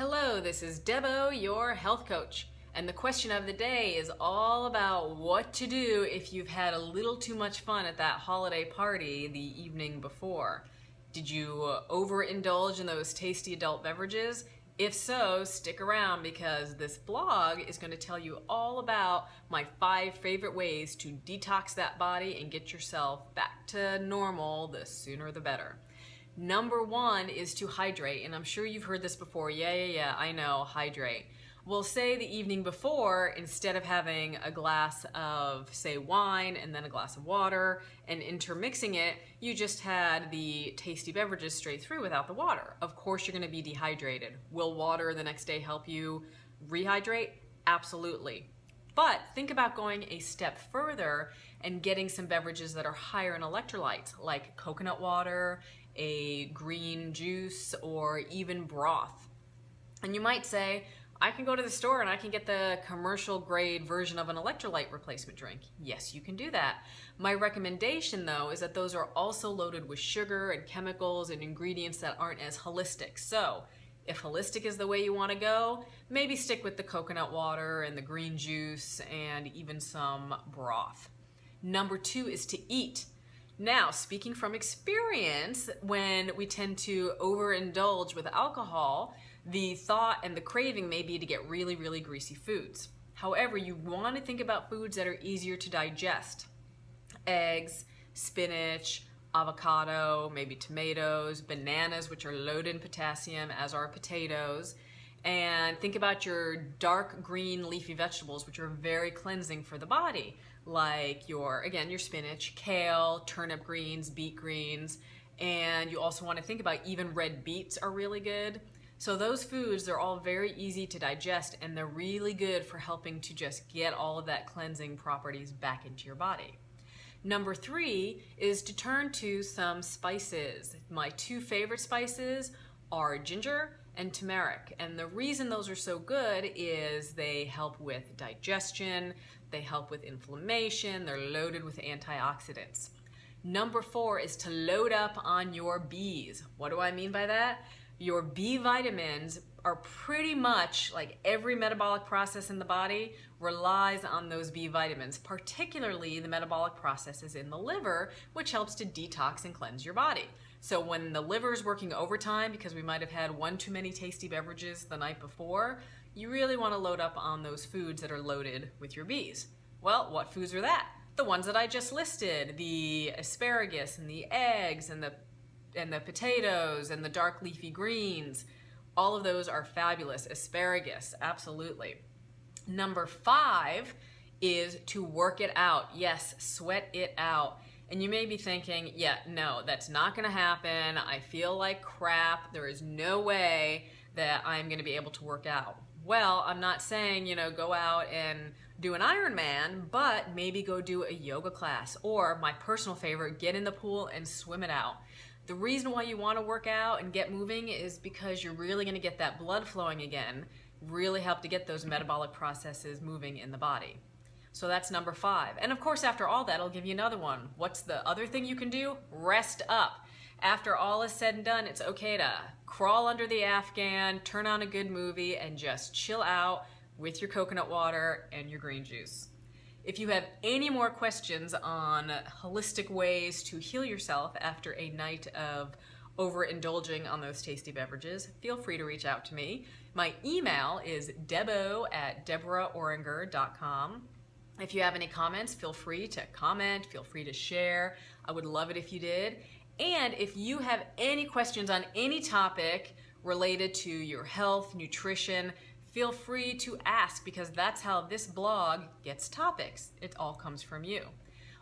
Hello, this is Debo, your health coach. And the question of the day is all about what to do if you've had a little too much fun at that holiday party the evening before. Did you overindulge in those tasty adult beverages? If so, stick around because this blog is going to tell you all about my 5 favorite ways to detox that body and get yourself back to normal the sooner the better. Number 1 is to hydrate, and I'm sure you've heard this before. Yeah, I know, hydrate. Well, say the evening before, instead of having a glass of, say, wine and then a glass of water and intermixing it, you just had the tasty beverages straight through without the water. Of course, you're going to be dehydrated. Will water the next day help you rehydrate? Absolutely. But think about going a step further and getting some beverages that are higher in electrolytes, like coconut water, a green juice, or even broth. And you might say, I can go to the store and I can get the commercial grade version of an electrolyte replacement drink. Yes, you can do that. My recommendation though is that those are also loaded with sugar and chemicals and ingredients that aren't as holistic. So if holistic is the way you want to go, maybe stick with the coconut water and the green juice and even some broth. Number 2 is to eat. Now, speaking from experience, when we tend to overindulge with alcohol, the thought and the craving may be to get really greasy foods. However, you want to think about foods that are easier to digest. Eggs, spinach, avocado, maybe tomatoes, bananas, which are loaded in potassium, as are potatoes. And think about your dark green leafy vegetables, which are very cleansing for the body, like your spinach, kale, turnip greens, beet greens. And you also want to think about even red beets are really good. So those foods, they're all very easy to digest and they're really good for helping to just get all of that cleansing properties back into your body. Number 3 is to turn to some spices. My 2 favorite spices are ginger and turmeric. And the reason those are so good is they help with digestion, they help with inflammation, they're loaded with antioxidants. Number 4 is to load up on your Bs. What do I mean by that? Your B vitamins are pretty much like every metabolic process in the body relies on those B vitamins, particularly the metabolic processes in the liver, which helps to detox and cleanse your body. So when the liver is working overtime because we might have had one too many tasty beverages the night before, you really want to load up on those foods that are loaded with your Bs. Well, what foods are that? The ones that I just listed, the asparagus and the eggs and the potatoes and the dark leafy greens. All of those are fabulous. Asparagus, absolutely. Number 5 is to work it out. Yes, sweat it out. And you may be thinking, yeah, no, that's not going to happen. I feel like crap. There is no way that I'm going to be able to work out. Well, I'm not saying, go out and do an Ironman, but maybe go do a yoga class, or my personal favorite, get in the pool and swim it out. The reason why you want to work out and get moving is because you're really going to get that blood flowing again, really help to get those metabolic processes moving in the body. So that's number 5. And of course, after all that, I'll give you another one. What's the other thing you can do? Rest up. After all is said and done, it's okay to crawl under the Afghan, turn on a good movie, and just chill out with your coconut water and your green juice. If you have any more questions on holistic ways to heal yourself after a night of overindulging on those tasty beverages, feel free to reach out to me. My email is debo@deborahoringer.com. If you have any comments, feel free to comment, feel free to share. I would love it if you did. And if you have any questions on any topic related to your health, nutrition, feel free to ask, because that's how this blog gets topics. It all comes from you.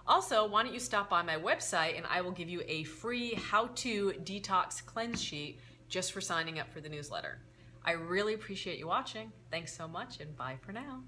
Also, why don't you stop by my website and I will give you a free how-to detox cleanse sheet just for signing up for the newsletter. I really appreciate you watching. Thanks so much and bye for now.